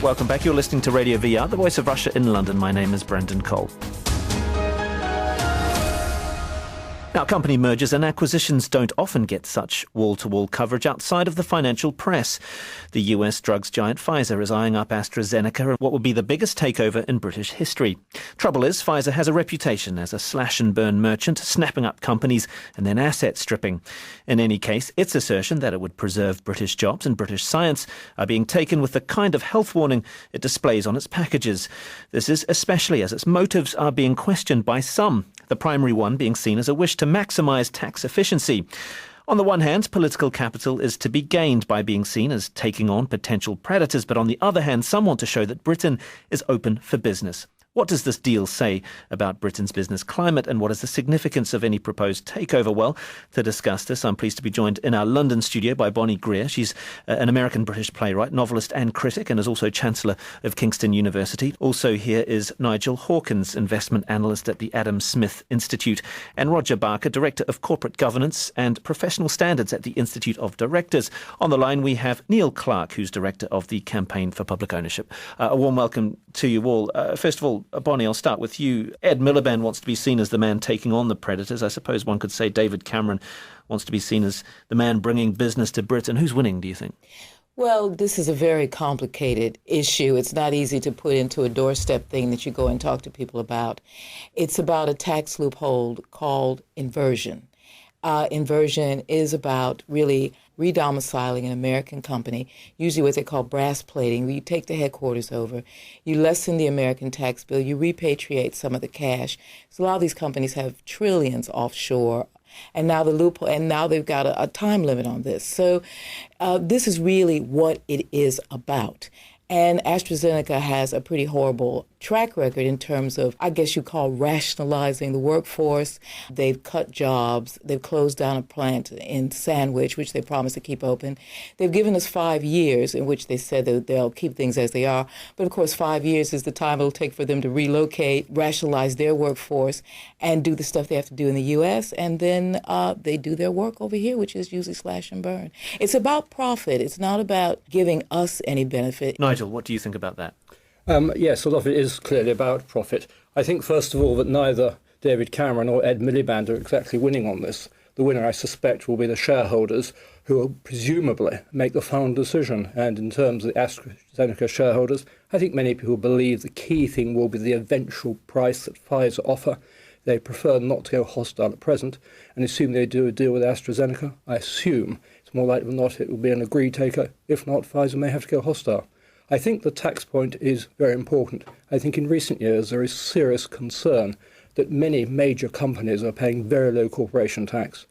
Welcome back. You're listening to Radio VR, the voice of Russia in London. My name is Brendan Cole. Now, company mergers and acquisitions don't often get such wall-to-wall coverage outside of the financial press. The US drugs giant Pfizer is eyeing up AstraZeneca, what would be the biggest takeover in British history. Trouble is, Pfizer has a reputation as a slash-and-burn merchant, snapping up companies and then asset stripping. In any case, its assertion that it would preserve British jobs and British science are being taken with the kind of health warning it displays on its packages. This is especially as its motives are being questioned by some, the primary one being seen as a wish to maximise tax efficiency. On the one hand, political capital is to be gained by being seen as taking on potential predators, but on the other hand, some want to show that Britain is open for business. What does this deal say about Britain's business climate, and what is the significance of any proposed takeover? Well, to discuss this, I'm pleased to be joined in our London studio by Bonnie Greer. She's an American-British playwright, novelist and critic, and is also Chancellor of Kingston University. Also here is Nigel Hawkins, investment analyst at the Adam Smith Institute, and Roger Barker, Director of Corporate Governance and Professional Standards at the Institute of Directors. On the line, we have Neil Clark, who's Director of the Campaign for Public Ownership. A warm welcome to you all. First of all, Bonnie, I'll start with you. Ed Miliband wants to be seen as the man taking on the predators. I suppose one could say David Cameron wants to be seen as the man bringing business to Britain. Who's winning, do you think? Well, this is a very complicated issue. It's not easy to put into a doorstep thing that you go and talk to people about. It's about a tax loophole called inversion. Inversion is about really redomiciling an American company, usually what they call brass plating, where you take the headquarters over, you lessen the American tax bill, you repatriate some of the cash. So a lot of these companies have trillions offshore, and now the loophole, and now they've got a time limit on this. So this is really what it is about. And AstraZeneca has a pretty horrible track record in terms of, I guess you call rationalizing the workforce. They've cut jobs. They've closed down a plant in Sandwich, which they promised to keep open. They've given us 5 years in which they said that they'll keep things as they are. But of course, 5 years is the time it'll take for them to relocate, rationalize their workforce, and do the stuff they have to do in the U.S. And then they do their work over here, which is usually slash and burn. It's about profit. It's not about giving us any benefit. Nigel, what do you think about that? Yes, a lot of it is clearly about profit. I think, first of all, that neither David Cameron or Ed Miliband are exactly winning on this. The winner, I suspect, will be the shareholders, who will presumably make the final decision. And in terms of the AstraZeneca shareholders, I think many people believe the key thing will be the eventual price that Pfizer offer. They prefer not to go hostile at present and assume they do a deal with AstraZeneca. I assume it's more likely than not it will be an agreed taker. If not, Pfizer may have to go hostile. I think the tax point is very important. I think in recent years there is serious concern that many major companies are paying very low corporation tax.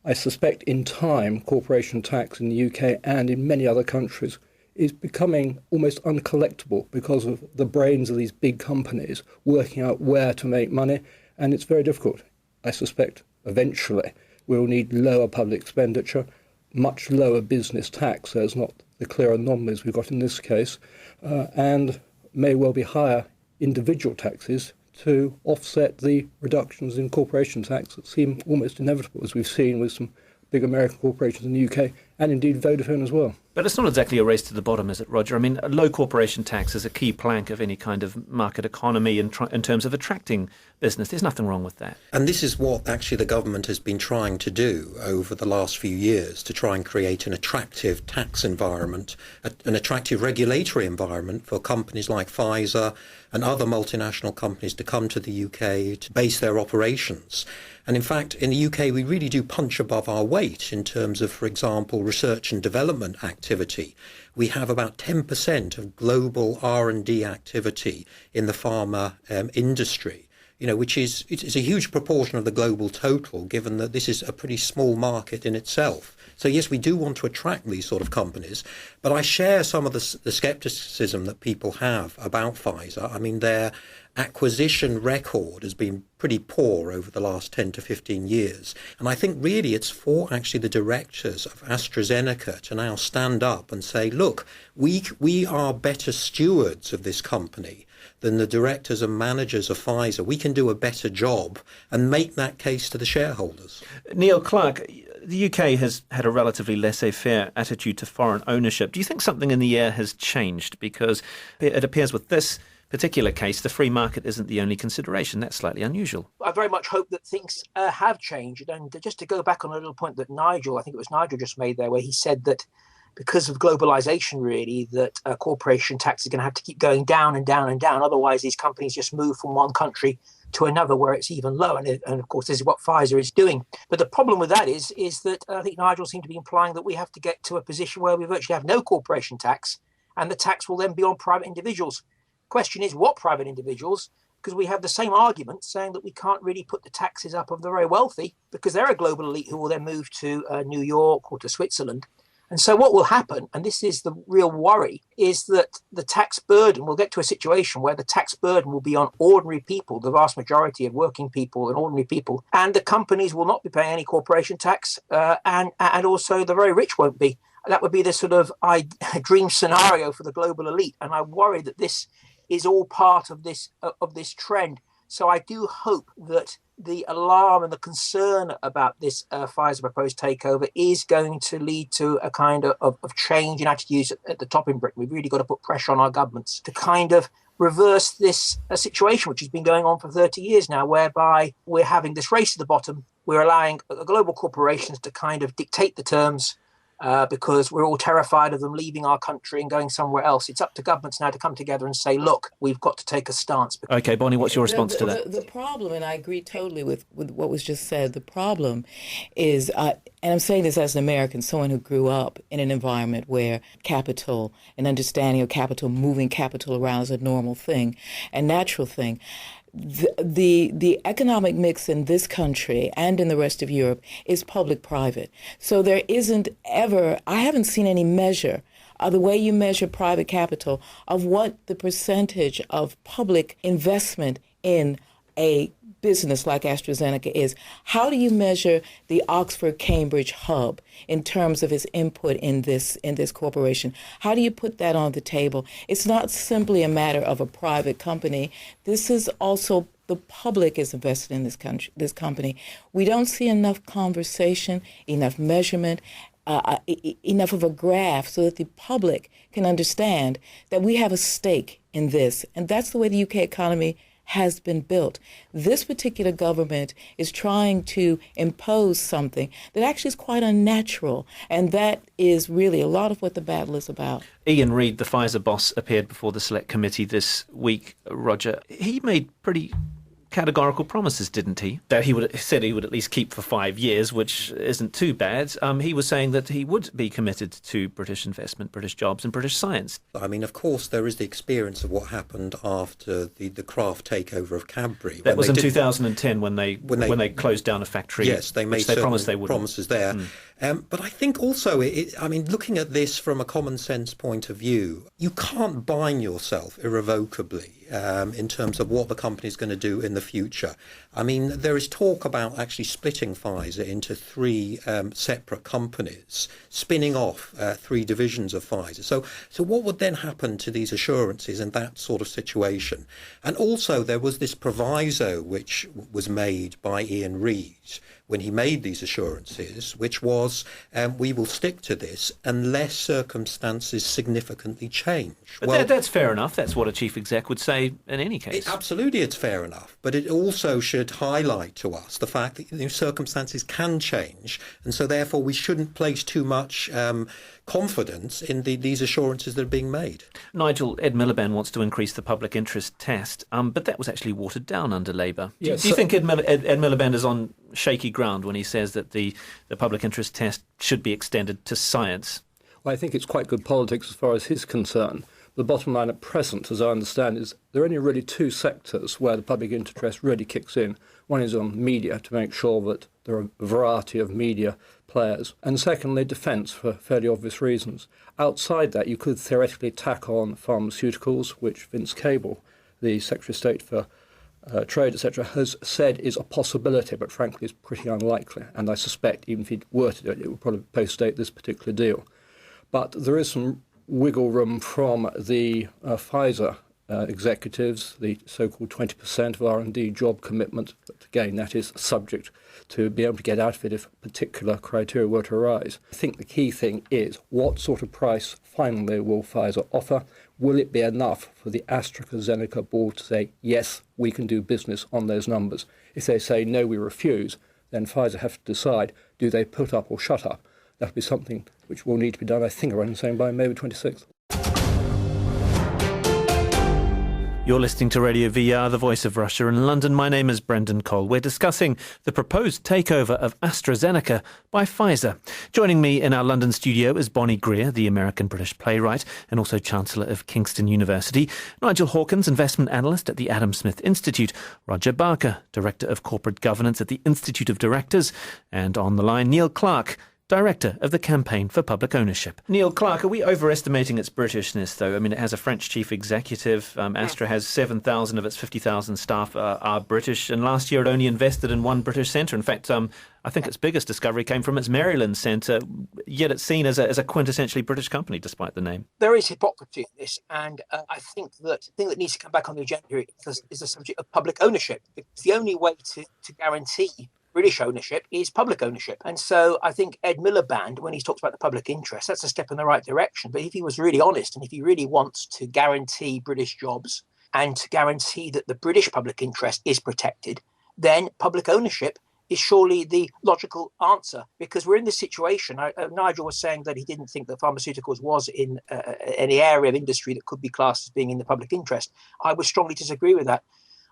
I suspect in time corporation tax in the UK and in many other countries is becoming almost uncollectible because of the brains of these big companies working out where to make money, and it's very difficult. I suspect eventually we'll need lower public expenditure, much lower business tax, so it's not the clear anomalies we've got in this case, and may well be higher individual taxes to offset the reductions in corporation tax that seem almost inevitable, as we've seen with some big American corporations in the UK, and indeed Vodafone as well. But it's not exactly a race to the bottom, is it, Roger? I mean, a low corporation tax is a key plank of any kind of market economy in terms of attracting business. There's nothing wrong with that. And this is what actually the government has been trying to do over the last few years, to try and create an attractive tax environment, an attractive regulatory environment for companies like Pfizer and other multinational companies to come to the UK to base their operations. And in fact, in the UK, we really do punch above our weight in terms of, for example, research and development activity. We have about 10% of global R&D activity in the pharma industry, which is it's a huge proportion of the global total, given that this is a pretty small market in itself. So yes, we do want to attract these sort of companies, but I share some of the skepticism that people have about Pfizer. I mean, their acquisition record has been pretty poor over the last 10 to 15 years. And I think really it's for actually the directors of AstraZeneca to now stand up and say, look, we are better stewards of this company than the directors and managers of Pfizer. We can do a better job and make that case to the shareholders. Neil Clark, The UK has had a relatively laissez-faire attitude to foreign ownership. Do you think something in the air has changed? Because it appears with this particular case, the free market isn't the only consideration. That's slightly unusual. I very much hope that things have changed. And just to go back on a little point that Nigel, I think it was Nigel just made there, where he said that because of globalization, really, that corporation tax is going to have to keep going down and down and down. Otherwise, these companies just move from one country to another where it's even lower. And of course, this is what Pfizer is doing. But the problem with that is that I think Nigel seemed to be implying that we have to get to a position where we virtually have no corporation tax, and the tax will then be on private individuals. Question is, what private individuals? Because we have the same argument saying that we can't really put the taxes up of the very wealthy because they're a global elite who will then move to New York or to Switzerland. And so what will happen, and this is the real worry, is that the tax burden will get to a situation where the tax burden will be on ordinary people, the vast majority of working people and ordinary people, and the companies will not be paying any corporation tax, and also the very rich won't be. That would be the sort of dream scenario for the global elite. And I worry that this is all part of this trend. So I do hope that the alarm and the concern about this Pfizer proposed takeover is going to lead to a kind of change in attitudes at the top in Britain. We've really got to put pressure on our governments to kind of reverse this situation, which has been going on for 30 years now, whereby we're having this race to the bottom. We're allowing global corporations to kind of dictate the terms because we're all terrified of them leaving our country and going somewhere else. It's up to governments now to come together and say, look, we've got to take a stance. Okay, Bonnie, what's your response to that? The problem, and I agree totally with what was just said, the problem is, and I'm saying this as an American, someone who grew up in an environment where capital and understanding of capital, moving capital around is a normal thing, a natural thing. The economic mix in this country and in the rest of Europe is public-private. So there isn't ever, I haven't seen any measure, the way you measure private capital, of what the percentage of public investment in a business like AstraZeneca is. How do you measure the Oxford-Cambridge hub in terms of its input in this corporation? How do you put that on the table? It's not simply a matter of a private company. This is also the public is invested in this company. We don't see enough conversation, enough measurement, enough of a graph so that the public can understand that we have a stake in this. And that's the way the UK economy has been built. This particular government is trying to impose something that actually is quite unnatural, and that is really a lot of what the battle is about. Ian Reid, the Pfizer boss, appeared before the Select Committee this week. Roger, he made pretty categorical promises, didn't he? That he said he would at least keep for 5 years, which isn't too bad. He was saying that he would be committed to British investment, British jobs and British science. I mean, of course, there is the experience of what happened after the Kraft takeover of Cadbury. That was in 2010 when they closed down a factory. Yes, they made promises there. But I think also, looking at this from a common sense point of view, you can't bind yourself irrevocably in terms of what the company is going to do in the future. I mean, there is talk about actually splitting Pfizer into 3 separate companies, spinning off 3 divisions of Pfizer. So what would then happen to these assurances in that sort of situation? And also there was this proviso which was made by Ian Reid when he made these assurances, which was, we will stick to this unless circumstances significantly change. But that's fair enough. That's what a chief exec would say in any case. Absolutely, it's fair enough. But it also should highlight to us the fact that circumstances can change, and so therefore we shouldn't place too much confidence in these assurances that are being made. Nigel, Ed Miliband wants to increase the public interest test, but that was actually watered down under Labour. Yes, do you think Ed Miliband is on shaky ground when he says that the public interest test should be extended to science? Well, I think it's quite good politics as far as he's concerned. The bottom line at present, as I understand, is there are only really 2 sectors where the public interest really kicks in. One is on media, to make sure that there are a variety of media players. And secondly, defence, for fairly obvious reasons. Outside that, you could theoretically tack on pharmaceuticals, which Vince Cable, the Secretary of State for Trade, etc., has said is a possibility, but frankly is pretty unlikely. And I suspect, even if he'd worded it, it would probably post-date this particular deal. But there is some wiggle room from the Pfizer executives, the so-called 20% of R&D job commitment. But again, that is subject to be able to get out of it if particular criteria were to arise. I think the key thing is what sort of price finally will Pfizer offer? Will it be enough for the AstraZeneca board to say, yes, we can do business on those numbers? If they say, no, we refuse, then Pfizer have to decide, do they put up or shut up? That'll be something which will need to be done, I think, around the same by May 26th. You're listening to Radio VR, the voice of Russia in London. My name is Brendan Cole. We're discussing the proposed takeover of AstraZeneca by Pfizer. Joining me in our London studio is Bonnie Greer, the American-British playwright and also Chancellor of Kingston University, Nigel Hawkins, investment analyst at the Adam Smith Institute, Roger Barker, Director of Corporate Governance at the Institute of Directors, and on the line, Neil Clark, Director of the Campaign for Public Ownership. Neil Clark, are we overestimating its Britishness, though? I mean, it has a French chief executive. Astra has 7,000 of its 50,000 staff are British, and last year it only invested in one British centre. In fact, I think its biggest discovery came from its Maryland centre, yet it's seen as a quintessentially British company, despite the name. There is hypocrisy in this, and I think that the thing that needs to come back on the agenda is the subject of public ownership. It's the only way to guarantee British ownership is public ownership. And so I think Ed Miliband, when he talks about the public interest, that's a step in the right direction. But if he was really honest and if he really wants to guarantee British jobs and to guarantee that the British public interest is protected, then public ownership is surely the logical answer, because we're in this situation. Nigel was saying that he didn't think that pharmaceuticals was in any area of industry that could be classed as being in the public interest. I would strongly disagree with that.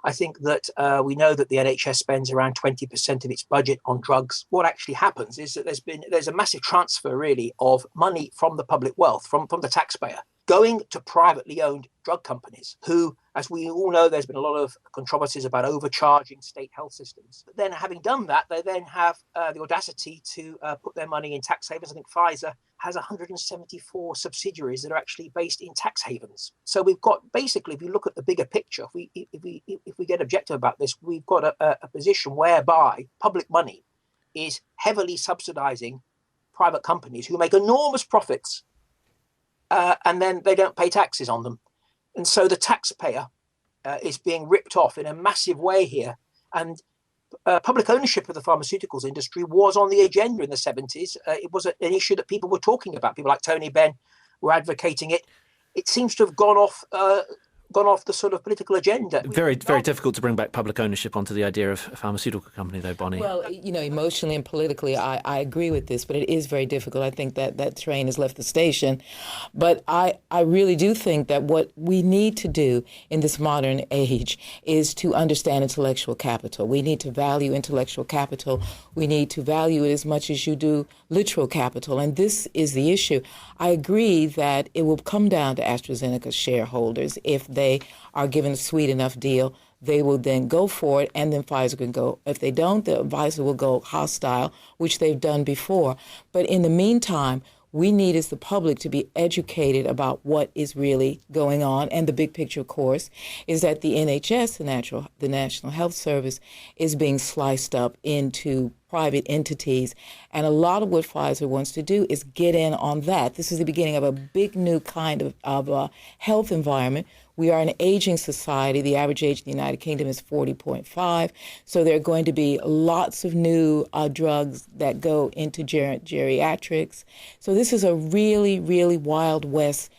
I think that we know that the NHS spends around 20% of its budget on drugs. What actually happens is that there's a massive transfer, really, of money from the public wealth, from the taxpayer, going to privately owned drug companies who, as we all know, there's been a lot of controversies about overcharging state health systems. But then having done that, they then have the audacity to put their money in tax havens. I think Pfizer has 174 subsidiaries that are actually based in tax havens. So we've got, basically, if you look at the bigger picture, if we get objective about this, we've got a position whereby public money is heavily subsidizing private companies who make enormous profits, and then they don't pay taxes on them. And so the taxpayer is being ripped off in a massive way here. And public ownership of the pharmaceuticals industry was on the agenda in the 70s. It was an issue that people were talking about. People like Tony Benn were advocating it. It seems to have gone off the sort of political agenda. Very difficult to bring back public ownership onto the idea of a pharmaceutical company, though, Bonnie. Well, emotionally and politically, I agree with this, but it is very difficult. I think that train has left the station. But I really do think that what we need to do in this modern age is to understand intellectual capital. We need to value intellectual capital. We need to value it as much as you do literal capital. And this is the issue. I agree that it will come down to AstraZeneca's shareholders. If they are given a sweet enough deal, they will then go for it, and then Pfizer can go. If they don't, the Pfizer will go hostile, which they've done before. But in the meantime, we need as the public to be educated about what is really going on. And the big picture, of course, is that the NHS, the National Health Service, is being sliced up into private entities. And a lot of what Pfizer wants to do is get in on that. This is the beginning of a big new kind of health environment. We are an aging society. The average age in the United Kingdom is 40.5. So there are going to be lots of new drugs that go into geriatrics. So this is a really, really Wild West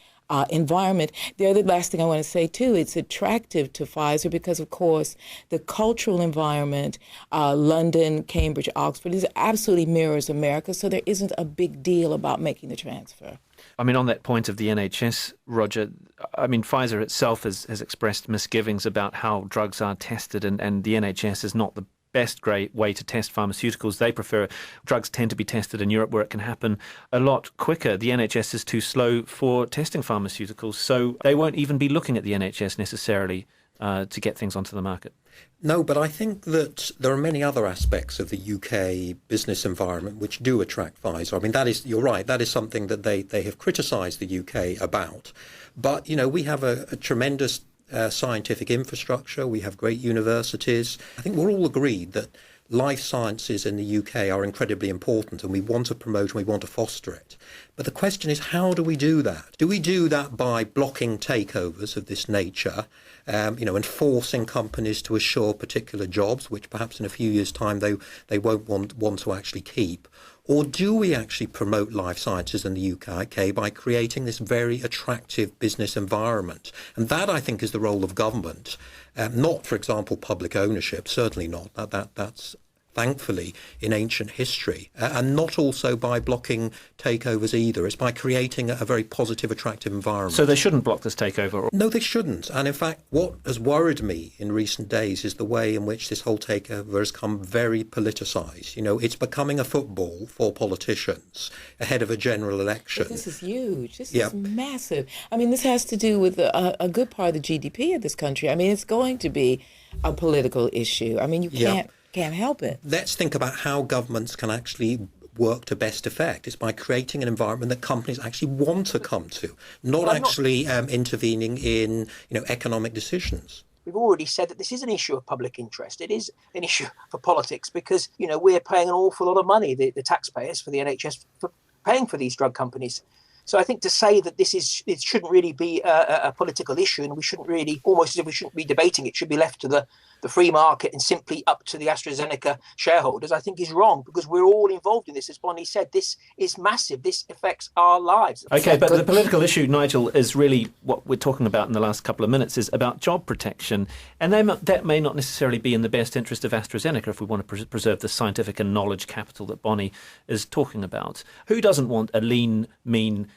environment. The other last thing I want to say, too, it's attractive to Pfizer because, of course, the cultural environment, London, Cambridge, Oxford, is absolutely mirrors America, so there isn't a big deal about making the transfer. I mean, on that point of the NHS, Roger, I mean, Pfizer itself has expressed misgivings about how drugs are tested, and the NHS is not the best great way to test pharmaceuticals. They prefer drugs tend to be tested in Europe where it can happen a lot quicker. The NHS is too slow for testing pharmaceuticals, so they won't even be looking at the NHS necessarily to get things onto the market. No, but I think that there are many other aspects of the UK business environment which do attract Pfizer. I mean, that is, you're right, that is something that they have criticised the UK about. But, we have a tremendous scientific infrastructure. We have great universities. I think we're all agreed that life sciences in the UK are incredibly important, and we want to promote and we want to foster it. But the question is, how do we do that? Do we do that by blocking takeovers of this nature, and forcing companies to assure particular jobs, which perhaps in a few years' time they won't want to actually keep? Or do we actually promote life sciences in the UK by creating this very attractive business environment? And that, I think, is the role of government, not, for example, public ownership, certainly not. That's thankfully in ancient history, and not also by blocking takeovers either. It's by creating a very positive, attractive environment. So they shouldn't block this takeover? No, they shouldn't. And in fact, what has worried me in recent days is the way in which this whole takeover has come very politicised. It's becoming a football for politicians ahead of a general election. But this is huge. This is massive. I mean, this has to do with a good part of the GDP of this country. I mean, it's going to be a political issue. I mean, you can't help it. Let's think about how governments can actually work to best effect. It's by creating an environment that companies actually want to come to, not actually intervening in economic decisions. We've already said that this is an issue of public interest. It is an issue for politics because, we're paying an awful lot of money, the taxpayers, for the NHS, for paying for these drug companies. So I think to say that it shouldn't really be a political issue, and we shouldn't really, almost as if we shouldn't be debating it, should be left to the free market and simply up to the AstraZeneca shareholders, I think is wrong, because we're all involved in this. As Bonnie said, this is massive. This affects our lives. Okay, but the political issue, Nigel, is really what we're talking about in the last couple of minutes, is about job protection. And that may not necessarily be in the best interest of AstraZeneca if we want to preserve the scientific and knowledge capital that Bonnie is talking about. Who doesn't want a lean, mean,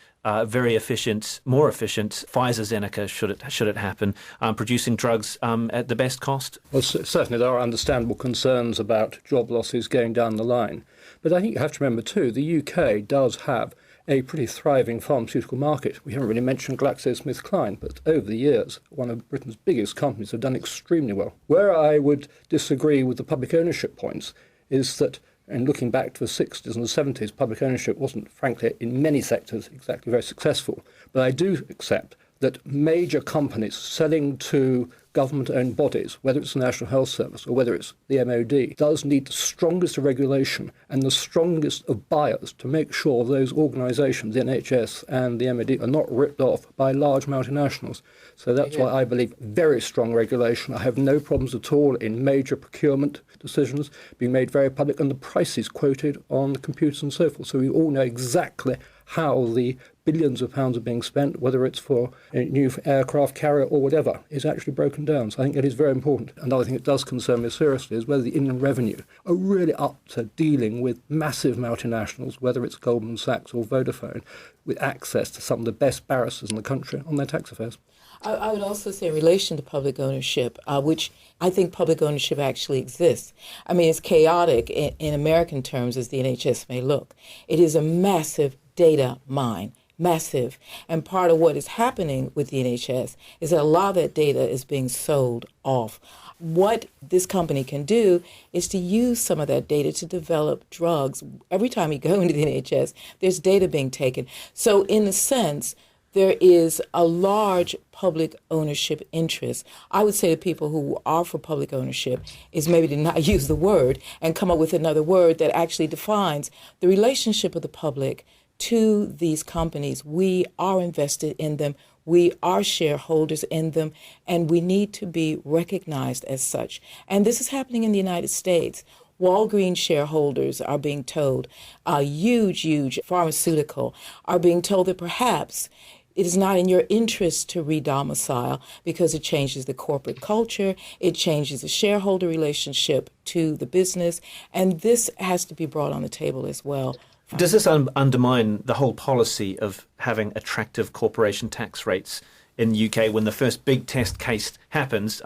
very efficient, more efficient Pfizer-Zeneca, should it happen, producing drugs at the best cost? Well, certainly there are understandable concerns about job losses going down the line. But I think you have to remember too, the UK does have a pretty thriving pharmaceutical market. We haven't really mentioned GlaxoSmithKline, but over the years, one of Britain's biggest companies have done extremely well. Where I would disagree with the public ownership points is that, and looking back to the 60s and the 70s, public ownership wasn't, frankly, in many sectors exactly very successful. But I do accept that major companies selling to government-owned bodies, whether it's the National Health Service or whether it's the MOD, does need the strongest of regulation and the strongest of buyers to make sure those organisations, the NHS and the MOD, are not ripped off by large multinationals. So that's why I believe very strong regulation. I have no problems at all in major procurement decisions being made very public and the prices quoted on the computers and so forth. So we all know exactly how the billions of pounds are being spent, whether it's for a new aircraft carrier or whatever, is actually broken down. So I think it is very important. Another thing that does concern me seriously is whether the Inland Revenue are really up to dealing with massive multinationals, whether it's Goldman Sachs or Vodafone, with access to some of the best barristers in the country on their tax affairs. I would also say in relation to public ownership, which I think public ownership actually exists. I mean, it's chaotic in American terms as the NHS may look. It is a massive data mine, massive. And part of what is happening with the NHS is that a lot of that data is being sold off. What this company can do is to use some of that data to develop drugs. Every time you go into the NHS, there's data being taken. So in a sense, there is a large public ownership interest. I would say to people who are for public ownership is maybe to not use the word and come up with another word that actually defines the relationship of the public to these companies. We are invested in them. We are shareholders in them, and we need to be recognized as such. And this is happening in the United States. Walgreens shareholders are being told, huge pharmaceutical, are being told that perhaps it is not in your interest to re-domicile because it changes the corporate culture, it changes the shareholder relationship to the business, and this has to be brought on the table as well. Does this undermine the whole policy of having attractive corporation tax rates in the UK? When the first big test case happens,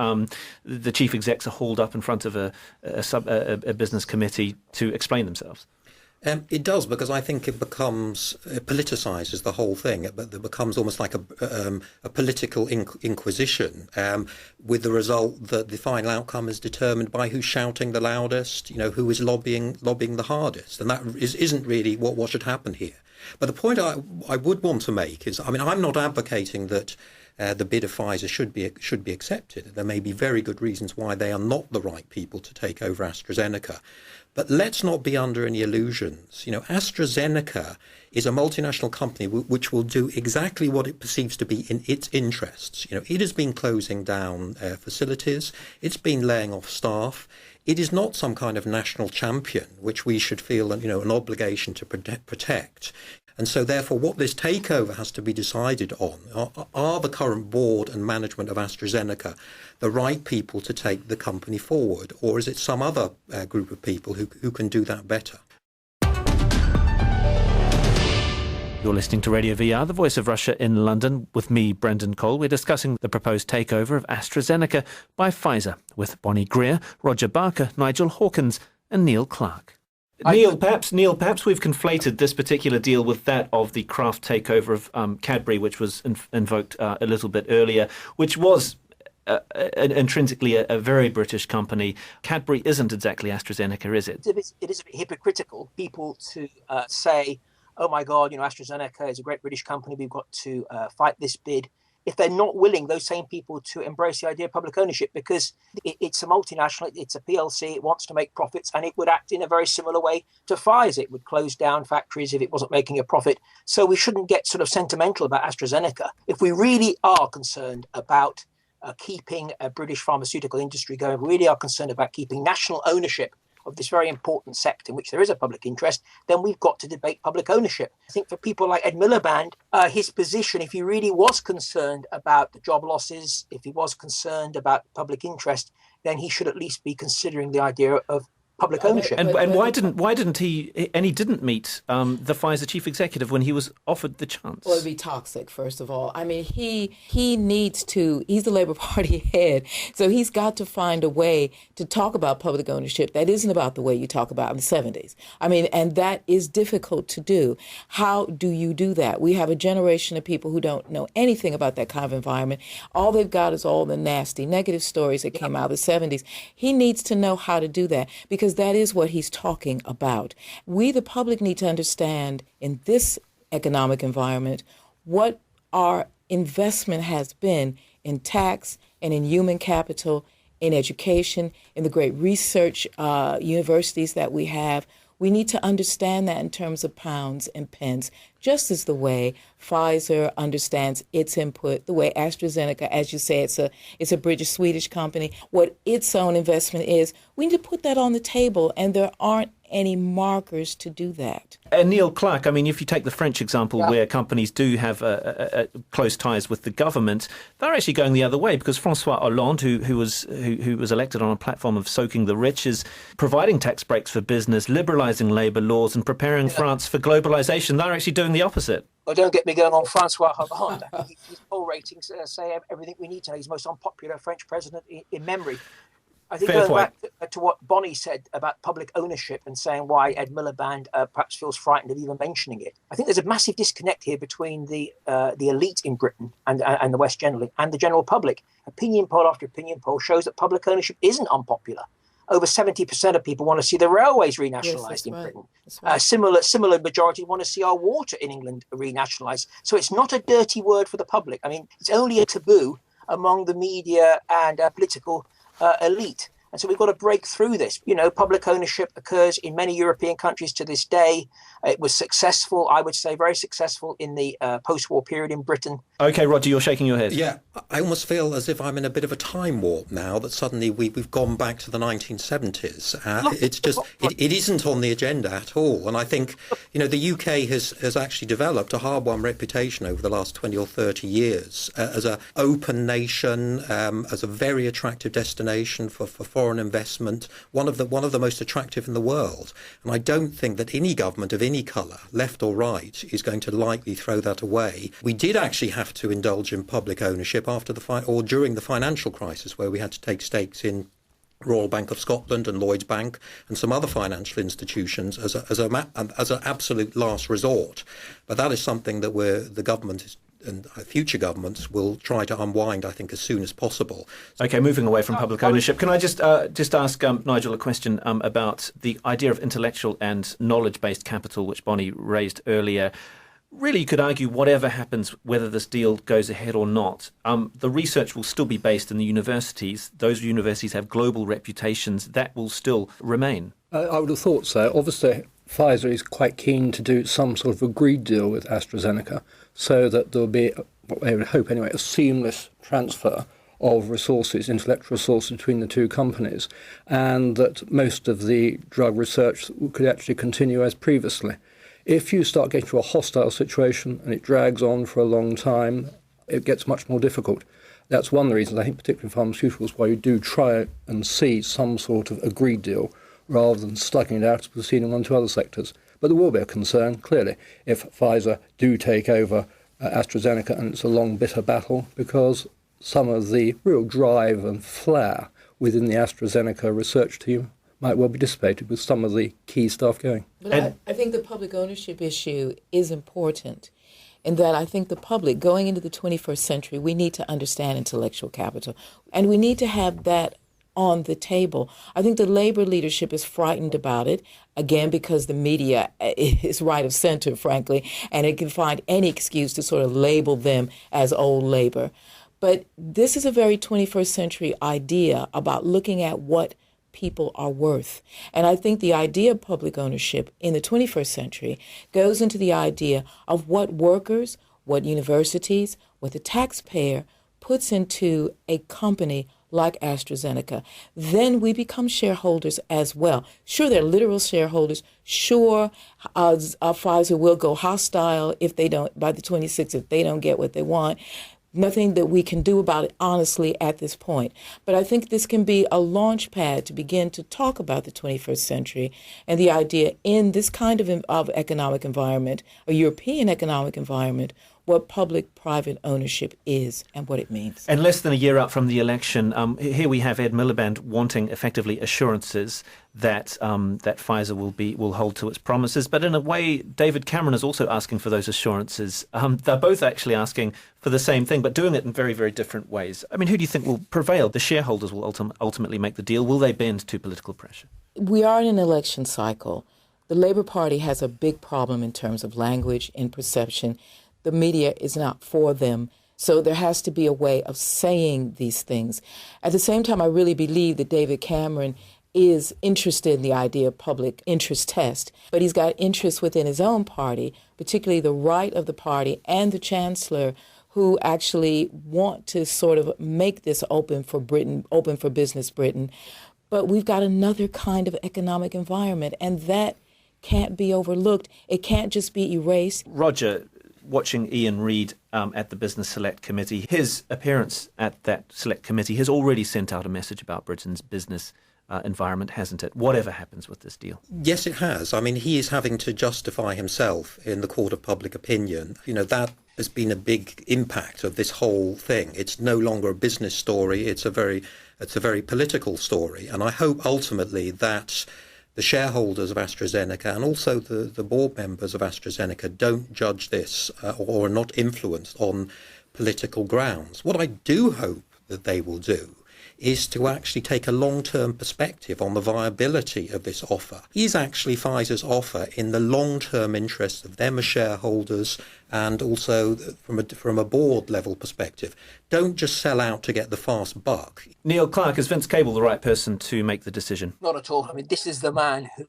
the chief execs are hauled up in front of a business committee to explain themselves. It does, because I think it politicises the whole thing. It becomes almost like a political inquisition, with the result that the final outcome is determined by who's shouting the loudest, who is lobbying the hardest, and that isn't really what should happen here. But the point I would want to make is, I'm not advocating that the bid of Pfizer should be accepted. There may be very good reasons why they are not the right people to take over AstraZeneca. But let's not be under any illusions. AstraZeneca is a multinational company which will do exactly what it perceives to be in its interests. It has been closing down facilities. It's been laying off staff. It is not some kind of national champion which we should feel an obligation to protect. And so therefore what this takeover has to be decided on are the current board and management of AstraZeneca the right people to take the company forward, or is it some other group of people who can do that better? You're listening to Radio VR, the voice of Russia in London, with me, Brendan Cole. We're discussing the proposed takeover of AstraZeneca by Pfizer with Bonnie Greer, Roger Barker, Nigel Hawkins and Neil Clark. Neil, perhaps we've conflated this particular deal with that of the Kraft takeover of Cadbury, which was invoked a little bit earlier, which was intrinsically a very British company. Cadbury isn't exactly AstraZeneca, is it? It is a bit hypocritical, people to say, oh my God, AstraZeneca is a great British company, we've got to fight this bid, if they're not willing, those same people, to embrace the idea of public ownership, because it's a multinational, it's a PLC, it wants to make profits, and it would act in a very similar way to Pfizer. It would close down factories if it wasn't making a profit. So we shouldn't get sort of sentimental about AstraZeneca. If we really are concerned about keeping a British pharmaceutical industry going, we really are concerned about keeping national ownership of this very important sector in which there is a public interest, then we've got to debate public ownership. I think for people like Ed Miliband, his position, if he really was concerned about the job losses, if he was concerned about public interest, then he should at least be considering the idea of public ownership. And why didn't he? And he didn't meet the Pfizer chief executive when he was offered the chance. Well, it'd be toxic, first of all. I mean, he needs to. He's the Labour Party head, so he's got to find a way to talk about public ownership that isn't about the way you talk about in the 70s. I mean, and that is difficult to do. How do you do that? We have a generation of people who don't know anything about that kind of environment. All they've got is all the nasty, negative stories that came out of the 70s. He needs to know how to do that, because that is what he's talking about. We, the public, need to understand in this economic environment what our investment has been in tax and in human capital, in education, in the great research universities that we have. We need to understand that in terms of pounds and pence, just as the way Pfizer understands its input, the way AstraZeneca, as you say, it's a British-Swedish company, what its own investment is. We need to put that on the table, and there aren't any markers to do that. And Neil Clark, I mean, if you take the French example, where companies do have close ties with the government, they're actually going the other way, because Francois Hollande, who was elected on a platform of soaking the rich, is providing tax breaks for business, liberalising labour laws, and preparing France for globalisation. They're actually doing the opposite. Well, don't get me going on Francois Hollande. His poll ratings say everything we need to know. He's the most unpopular French president in memory. I think going back to what Bonnie said about public ownership and saying why Ed Miliband perhaps feels frightened of even mentioning it, I think there's a massive disconnect here between the elite in Britain and the West generally and the general public. Opinion poll after opinion poll shows that public ownership isn't unpopular. Over 70% of people want to see the railways renationalised in Britain. Right. Similar majority want to see our water in England renationalised. So it's not a dirty word for the public. I mean, it's only a taboo among the media and political elite. And so we've got to break through this. Public ownership occurs in many European countries to this day. It was successful, I would say, very successful in the post-war period in Britain. OK, Roger, you're shaking your head. Yeah, I almost feel as if I'm in a bit of a time warp now, that suddenly we've gone back to the 1970s. It's just, it isn't on the agenda at all. And I think, the UK has actually developed a hard-won reputation over the last 20 or 30 years as an open nation, as a very attractive destination for foreign investment, one of the most attractive in the world. And I don't think that any government of any colour, left or right, is going to lightly throw that away. We did actually have to indulge in public ownership during the financial crisis, where we had to take stakes in Royal Bank of Scotland and Lloyds Bank and some other financial institutions as an absolute last resort. But that is something that the government and future governments will try to unwind, I think, as soon as possible. OK, moving away from public ownership, can I just ask Nigel a question about the idea of intellectual and knowledge-based capital, which Bonnie raised earlier? really you could argue whatever happens, whether this deal goes ahead or not, the research will still be based in the universities. Those universities have global reputations. That will still remain. I would have thought so. Obviously, Pfizer is quite keen to do some sort of agreed deal with AstraZeneca so that there will be, what they would hope anyway, a seamless transfer of resources, intellectual resources between the two companies, and that most of the drug research could actually continue as previously. If you start getting to a hostile situation and it drags on for a long time, it gets much more difficult. That's one of the reasons, I think, particularly in pharmaceuticals, why you do try and see some sort of agreed deal rather than slugging it out as we've seen in one or two other sectors. But there will be a concern, clearly, if Pfizer do take over AstraZeneca, and it's a long, bitter battle, because some of the real drive and flair within the AstraZeneca research team might well be dissipated with some of the key stuff going. But I think the public ownership issue is important in that I think the public, going into the 21st century, we need to understand intellectual capital, and we need to have that on the table. I think the labor leadership is frightened about it, again, because the media is right of center, frankly, and it can find any excuse to sort of label them as old labor. But this is a very 21st century idea about looking at what people are worth. And I think the idea of public ownership in the 21st century goes into the idea of what workers, what universities, what the taxpayer puts into a company like AstraZeneca. Then we become shareholders as well. Sure, they're literal shareholders. Sure, Pfizer will go hostile if they don't, by the 26th, if they don't get what they want. Nothing that we can do about it, honestly, at this point. But I think this can be a launch pad to begin to talk about the 21st century and the idea in this kind of economic environment, a European economic environment, what public-private ownership is and what it means. And less than a year out from the election, here we have Ed Miliband wanting effectively assurances that that Pfizer will hold to its promises. But in a way, David Cameron is also asking for those assurances. They're both actually asking for the same thing, but doing it in very, very different ways. I mean, who do you think will prevail? The shareholders will ultimately make the deal. Will they bend to political pressure? We are in an election cycle. The Labour Party has a big problem in terms of language and perception. The media is not for them. So there has to be a way of saying these things. At the same time, I really believe that David Cameron is interested in the idea of public interest test, but he's got interests within his own party, particularly the right of the party and the Chancellor, who actually want to sort of make this open for Britain, open for business Britain. But we've got another kind of economic environment, and that can't be overlooked. It can't just be erased. Roger, watching Ian Reid at the Business Select Committee, his appearance at that Select Committee has already sent out a message about Britain's business environment, hasn't it? Whatever happens with this deal. Yes, it has. I mean, he is having to justify himself in the court of public opinion. You know, that has been a big impact of this whole thing. It's no longer a business story. It's a very political story. And I hope ultimately that the shareholders of AstraZeneca and also the board members of AstraZeneca don't judge this or are not influenced on political grounds. What I do hope that they will do is to actually take a long-term perspective on the viability of this offer. Is actually Pfizer's offer in the long-term interest of them as shareholders and also from a board level perspective? Don't just sell out to get the fast buck. Neil Clark, is Vince Cable the right person to make the decision? Not at all. I mean, this is the man who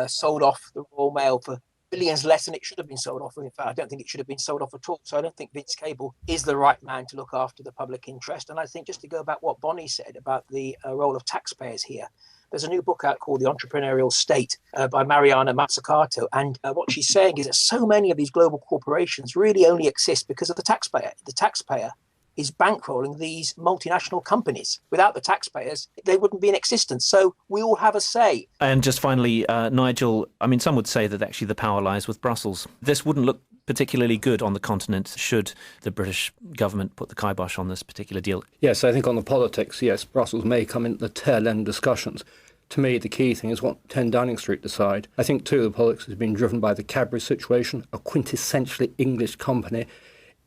sold off the Royal Mail for billions less than it should have been sold off. In fact, I don't think it should have been sold off at all. So I don't think Vince Cable is the right man to look after the public interest. And I think just to go back what Bonnie said about the role of taxpayers here, there's a new book out called The Entrepreneurial State by Mariana Mazzucato. And what she's saying is that so many of these global corporations really only exist because of the taxpayer. The taxpayer is bankrolling these multinational companies. Without the taxpayers, they wouldn't be in existence. So we all have a say. And just finally, Nigel, I mean, some would say that actually the power lies with Brussels. This wouldn't look particularly good on the continent should the British government put the kibosh on this particular deal. Yes, I think on the politics, yes, Brussels may come in the tail end discussions. To me, the key thing is what 10 Downing Street decide. I think, too, the politics has been driven by the Cadbury situation, a quintessentially English company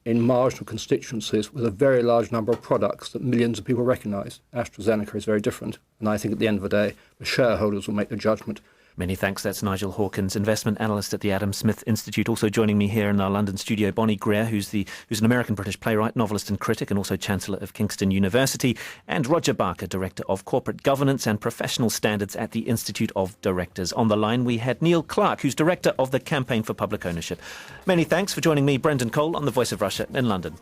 in marginal constituencies with a very large number of products that millions of people recognise. AstraZeneca is very different. And I think at the end of the day, the shareholders will make the judgment Many thanks. That's Nigel Hawkins, investment analyst at the Adam Smith Institute. Also joining me here in our London studio, Bonnie Greer, who's an American-British playwright, novelist and critic, and also Chancellor of Kingston University, and Roger Barker, Director of Corporate Governance and Professional Standards at the Institute of Directors. On the line, we had Neil Clark, who's Director of the Campaign for Public Ownership. Many thanks for joining me, Brendan Cole, on The Voice of Russia in London.